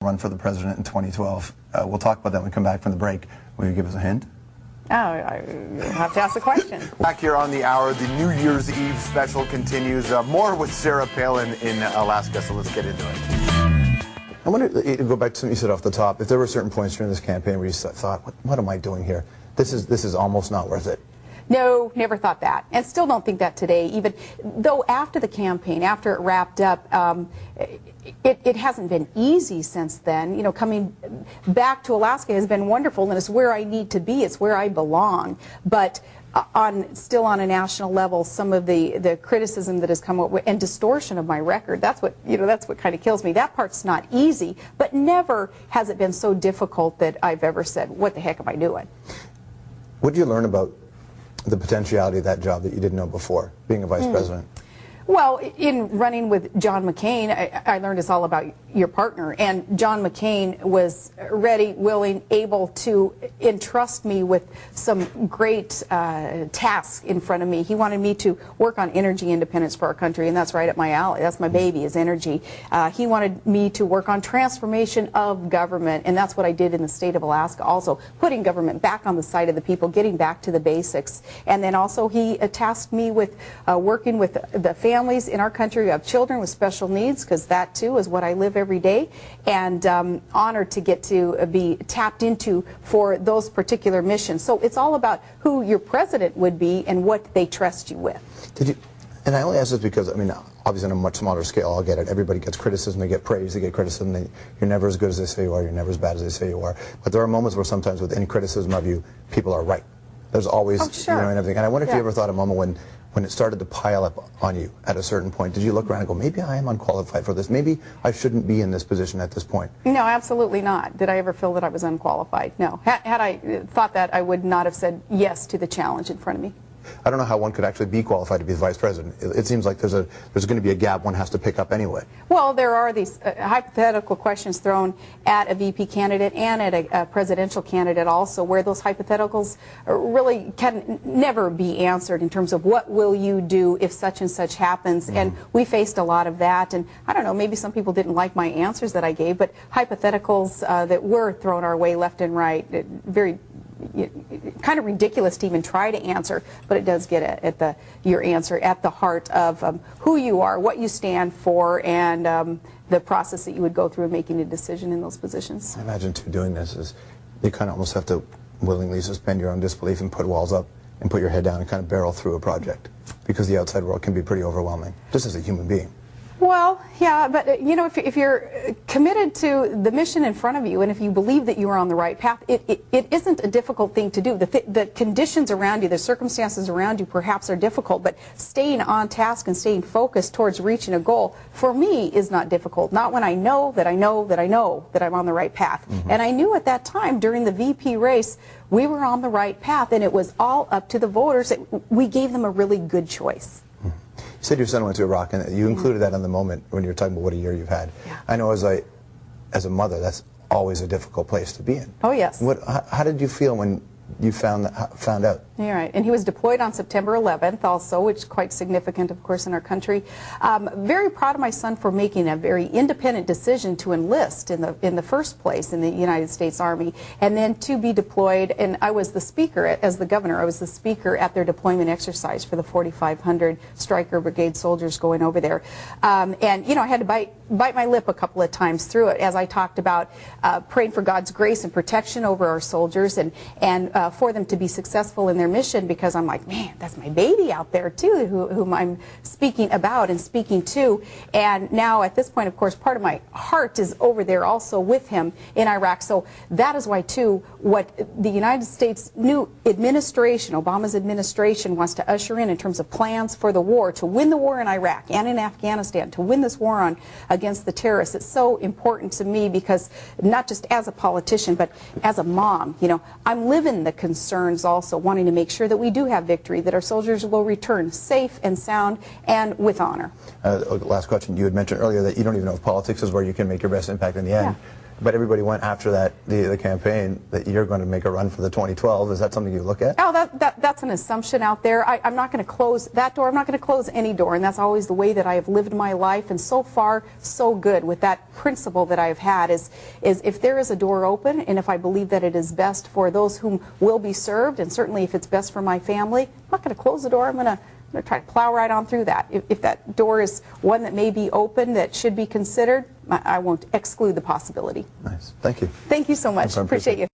run for the president in 2012. We'll talk about that when we come back from the break. Will you give us a hint? Oh, you'll have to ask the question. Back here on the hour, the New Year's Eve special continues. More with Sarah Palin in Alaska, so let's get into it. I wonder, to go back to something you said off the top, if there were certain points during this campaign where you thought, what am I doing here? This is almost not worth it. No, never thought that, and still don't think that today, even though after the campaign, after it wrapped up, it hasn't been easy since then. You know, coming back to Alaska has been wonderful, and it's where I need to be. It's where I belong. But still on a national level, some of the criticism that has come up with, and distortion of my record, that's what kind of kills me. That part's not easy, but never has it been so difficult that I've ever said, what the heck am I doing? What did you learn about the potentiality of that job that you didn't know before, being a vice president? Well, in running with John McCain, I learned it's all about your partner. And John McCain was ready, willing, able to entrust me with some great tasks in front of me. He wanted me to work on energy independence for our country, and that's right up my alley. That's my baby, is energy. He wanted me to work on transformation of government, and that's what I did in the state of Alaska also, putting government back on the side of the people, getting back to the basics. And then also he tasked me with working with the families in our country who have children with special needs, because that too is what I live every day, and honored to get to be tapped into for those particular missions. So it's all about who your president would be and what they trust you with. Did you? And I only ask this because, I mean, obviously on a much smaller scale, I'll get it. Everybody gets criticism, they get praise, they get criticism. You're never as good as they say you are, you're never as bad as they say you are. But there are moments where sometimes with any criticism of you, people are right. There's always, sure. And everything. And I wonder if you ever thought a moment when it started to pile up on you at a certain point, did you look around and go, maybe I am unqualified for this, maybe I shouldn't be in this position at this point? No, absolutely not. Did I ever feel that I was unqualified? No. Had I thought that, I would not have said yes to the challenge in front of me. I don't know how one could actually be qualified to be the vice president. It seems like there's going to be a gap one has to pick up anyway. Well, there are these hypothetical questions thrown at a VP candidate and at a presidential candidate also, where those hypotheticals really can never be answered in terms of what will you do if such and such happens. And we faced a lot of that, and I don't know, maybe some people didn't like my answers that I gave, but hypotheticals that were thrown our way left and right, very kind of ridiculous to even try to answer, but it does get at your answer at the heart of who you are, what you stand for, and the process that you would go through in making a decision in those positions. I imagine too, doing this is you kind of almost have to willingly suspend your own disbelief and put walls up and put your head down and kind of barrel through a project, because the outside world can be pretty overwhelming, just as a human being. Well, yeah, but you know, if you're committed to the mission in front of you, and if you believe that you are on the right path, it isn't a difficult thing to do. The conditions around you, the circumstances around you perhaps are difficult, but staying on task and staying focused towards reaching a goal, for me, is not difficult. Not when I know that I know that I know that I'm on the right path. And I knew at that time during the VP race, we were on the right path, and it was all up to the voters. We gave them a really good choice. You said your son went to Iraq, and you included that in the moment when you were talking about what a year you've had. Yeah. I know as a mother, that's always a difficult place to be in. Oh, yes. How did you feel when you found out? You're right. And he was deployed on September 11th also, which is quite significant, of course, in our country. Very proud of my son for making a very independent decision to enlist in the first place in the United States Army, and then to be deployed. And I was the speaker, as the governor, I was the speaker at their deployment exercise for the 4,500 Stryker Brigade soldiers going over there. And, you know, I had to bite my lip a couple of times through it as I talked about praying for God's grace and protection over our soldiers, and for them to be successful in their mission, because I'm like, man, that's my baby out there too, whom I'm speaking about and speaking to. And now at this point, of course, part of my heart is over there also with him in Iraq. So that is why too, what the United States new administration, Obama's administration, wants to usher in terms of plans for the war, to win the war in Iraq and in Afghanistan, to win this war against the terrorists. It's so important to me, because not just as a politician, but as a mom, you know, I'm living the concerns also, wanting to make sure that we do have victory, that our soldiers will return safe and sound and with honor. Last question. You had mentioned earlier that you don't even know if politics is where you can make your best impact in the end. but everybody went after that, the campaign, that you're going to make a run for the 2012. Is that something you look at? Oh, that's an assumption out there. I'm not going to close that door. I'm not going to close any door, and that's always the way that I have lived my life, and so far, so good with that principle that I've had is if there is a door open, and if I believe that it is best for those whom will be served, and certainly if it's best for my family, I'm not going to close the door. I'm going to try to plow right on through that. If that door is one that may be open, that should be considered, I won't exclude the possibility. Nice. Thank you. Thank you so much. Appreciate you.